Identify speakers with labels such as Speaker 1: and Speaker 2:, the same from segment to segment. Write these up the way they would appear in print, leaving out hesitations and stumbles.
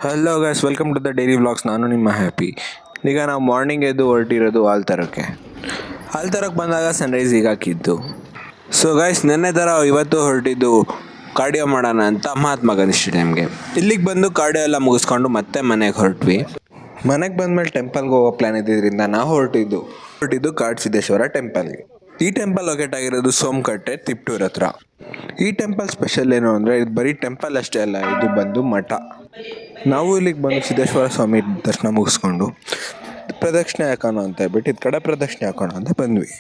Speaker 1: Hello guys, welcome to the daily vlogs. ನಾನು ನಿಮ್ಮ happy. ಈಗ ನಾವು ಮಾರ್ನಿಂಗ್ ಎದ್ದು ಹೊರಟಿರೋದು ಹಾಲ್ತರಕ್ಕೆ. ಹಾಲ್ತರಕ್ಕೆ ಬಂದಾಗ ಸನ್ರೈಸ್ ಈಗ ಹಾಕಿದ್ದು. ಸೊ ಗೈಸ್, ನೆನ್ನೆ ಥರ ಇವತ್ತು ಹೊರಟಿದ್ದು ಕಾರ್ಡಿಯೋ ಮಾಡೋಣ ಅಂತ ಮಹಾತ್ಮ ಗಾಂಧಿ ಸ್ಟೇಡಿಯಮ್ಗೆ. ಇಲ್ಲಿಗೆ ಬಂದು ಕಾರ್ಡಿಯೋ ಎಲ್ಲ ಮುಗಿಸ್ಕೊಂಡು ಮತ್ತೆ ಮನೆಗೆ ಹೊರಟ್ವಿ. ಮನೆಗೆ ಬಂದಮೇಲೆ ಟೆಂಪಲ್ಗೆ ಹೋಗೋ ಪ್ಲ್ಯಾನ್ ಇದ್ದಿದ್ದರಿಂದ ನಾವು ಹೊರಟಿದ್ದು ಕಾಡಸಿದ್ದೇಶ್ವರ ಟೆಂಪಲ್ಗೆ. ಈ ಟೆಂಪಲ್ ಲೊಕೇಟ್ ಆಗಿರೋದು ಸೋಮಕಟ್ಟೆ, ತಿಪ್ಟೂರ್ ಹತ್ರ. ಈ ಟೆಂಪಲ್ ಸ್ಪೆಷಲ್ ಏನು ಅಂದರೆ, ಇದು ಬರೀ ಟೆಂಪಲ್ ಅಷ್ಟೇ ಅಲ್ಲ, ಇದು ಬಂದು ಮಠ. ನಾವು ಇಲ್ಲಿಗೆ ಬಂದು ಸಿದ್ದೇಶ್ವರ ಸ್ವಾಮಿ ದರ್ಶನ ಮುಗಿಸ್ಕೊಂಡು ಪ್ರದಕ್ಷಿಣೆ ಹಾಕೋಣ ಅಂತ ಹೇಳ್ಬಿಟ್ಟು ಇದು ಕಡೆ ಪ್ರದಕ್ಷಿಣೆ ಹಾಕೋಣ ಅಂತ ಬಂದ್ವಿ.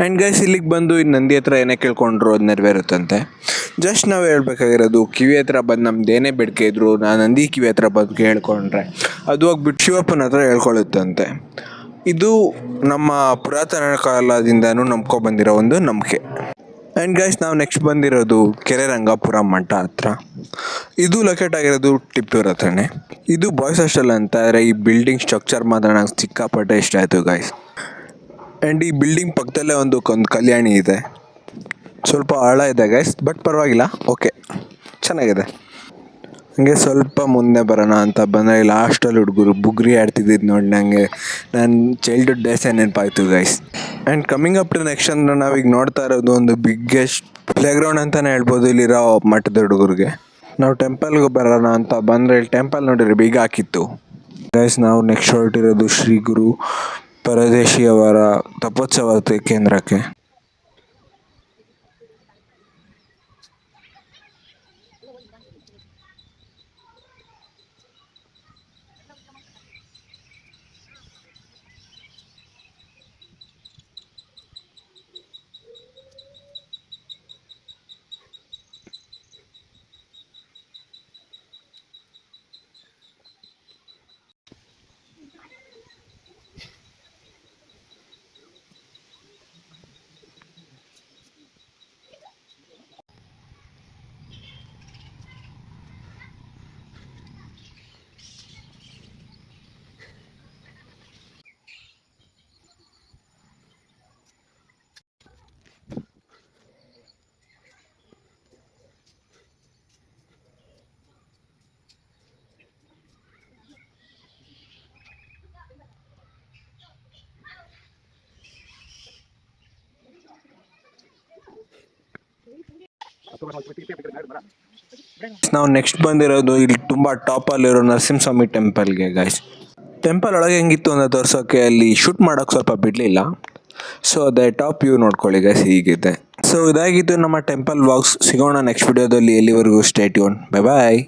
Speaker 1: ಆ್ಯಂಡ್ ಗೈಸ್, ಇಲ್ಲಿಗೆ ಬಂದು ಇನ್ನು ನಂದಿ ಹತ್ರ ಏನೇ ಕೇಳ್ಕೊಂಡ್ರು ಅದು ನೆರವೇರುತ್ತಂತೆ. ಜಸ್ಟ್ ನಾವು ಹೇಳ್ಬೇಕಾಗಿರೋದು, ಕಿವಿ ಹತ್ರ ಬಂದು ನಮ್ದು ಏನೇ ಬೇಡಿಕೆ ಇದ್ರು ನಂದಿ ಕಿವಿ ಹತ್ರ ಬಂದು ಕೇಳ್ಕೊಂಡ್ರೆ ಅದು ಹೋಗ್ಬಿಟ್ಟು ಶಿವಪ್ಪನ ಹತ್ರ ಹೇಳ್ಕೊಳ್ಳುತ್ತಂತೆ. ಇದು ನಮ್ಮ ಪುರಾತನ ಕಾಲದಿಂದನೂ ನಂಬ್ಕೊಬಂದಿರೋ ಒಂದು ನಂಬಿಕೆ. ಆ್ಯಂಡ್ ಗೈಸ್, ನಾವು ನೆಕ್ಸ್ಟ್ ಬಂದಿರೋದು ಕೆರೆ ರಂಗಾಪುರ ಮಠ ಹತ್ರ. ಇದು ಲೊಕೇಟ್ ಆಗಿರೋದು ಟಿಪ್ಟೂರ್ ಹತ್ರನೇ. ಇದು ಬಾಯ್ಸ್ ಹಾಸ್ಟೆಲ್ ಅಂತ. ಆದರೆ ಈ ಬಿಲ್ಡಿಂಗ್ ಸ್ಟ್ರಕ್ಚರ್ ಮಾತ್ರ ನಂಗೆ ಸಿಕ್ಕಾಪಟ್ಟೆ ಇಷ್ಟ ಆಯಿತು ಗೈಸ್. ಆ್ಯಂಡ್ ಈ ಬಿಲ್ಡಿಂಗ್ ಪಕ್ಕದಲ್ಲೇ ಒಂದು ಕಲ್ಯಾಣಿ ಇದೆ. ಸ್ವಲ್ಪ ಆಳ ಇದೆ ಗೈಸ್, ಬಟ್ ಪರವಾಗಿಲ್ಲ, ಓಕೆ, ಚೆನ್ನಾಗಿದೆ. ಹಂಗೆ ಸ್ವಲ್ಪ ಮುಂದೆ ಬರೋಣ ಅಂತ ಬಂದರೆ ಲಾಸ್ಟಲ್ಲಿ ಹುಡುಗರು ಬುಗ್ರಿ ಆಡ್ತಿದ್ದಿದ್ದು ನೋಡಿ ನನಗೆ ನನ್ನ ಚೈಲ್ಡ್ಹುಡ್ ಡೇಸೇ ನೆನಪಾಯ್ತು guys. And coming up to next ಅಂದರೆ, ನಾವೀಗ ನೋಡ್ತಾ ಇರೋದು ಒಂದು ಬಿಗ್ಗೆಸ್ಟ್ ಪ್ಲೇಗ್ರೌಂಡ್ ಅಂತಲೇ ಹೇಳ್ಬೋದು ಇಲ್ಲಿರೋ ಮಠದ ಹುಡುಗರಿಗೆ. ನಾವು ಟೆಂಪಲ್ಗೆ ಬರೋಣ ಅಂತ ಬಂದರೆ ಇಲ್ಲಿ ಟೆಂಪಲ್ ನೋಡಿರಿ ಬೀಗ ಹಾಕಿತ್ತು ಗೈಸ್. ನಾವು ನೆಕ್ಸ್ಟ್ ಹೊರಟಿರೋದು ಶ್ರೀ ಗುರು ಪರದೇಶಿಯವರ ತಪೋತ್ಸವ ಕೇಂದ್ರಕ್ಕೆ. ನಾವು ನೆಕ್ಸ್ಟ್ ಬಂದಿರೋದು ಇಲ್ಲಿ ತುಂಬ ಟಾಪಲ್ಲಿರೋ ನರಸಿಂಹಸ್ವಾಮಿ ಟೆಂಪಲ್ಗೆ ಗೈಸ್. ಟೆಂಪಲ್ ಒಳಗೆ ಹೆಂಗಿತ್ತು ಅಂತ ತೋರ್ಸೋಕ್ಕೆ ಅಲ್ಲಿ ಶೂಟ್ ಮಾಡೋಕ್ಕೆ ಸ್ವಲ್ಪ ಬಿಡಲಿಲ್ಲ. ಸೊ ಅದೇ ಟಾಪ್ ವ್ಯೂ ನೋಡ್ಕೊಳ್ಳಿ ಗೈಸ್, ಹೀಗಿದೆ. ಸೊ ಇದಾಗಿತ್ತು ನಮ್ಮ ಟೆಂಪಲ್ ವ್ಲಾಗ್ಸ್. ಸಿಗೋಣ ನೆಕ್ಸ್ಟ್ ವಿಡಿಯೋದಲ್ಲಿ. ಎಲ್ಲಿವರೆಗೂ ಸ್ಟೇ ಟ್ಯೂನ್. Bye bye.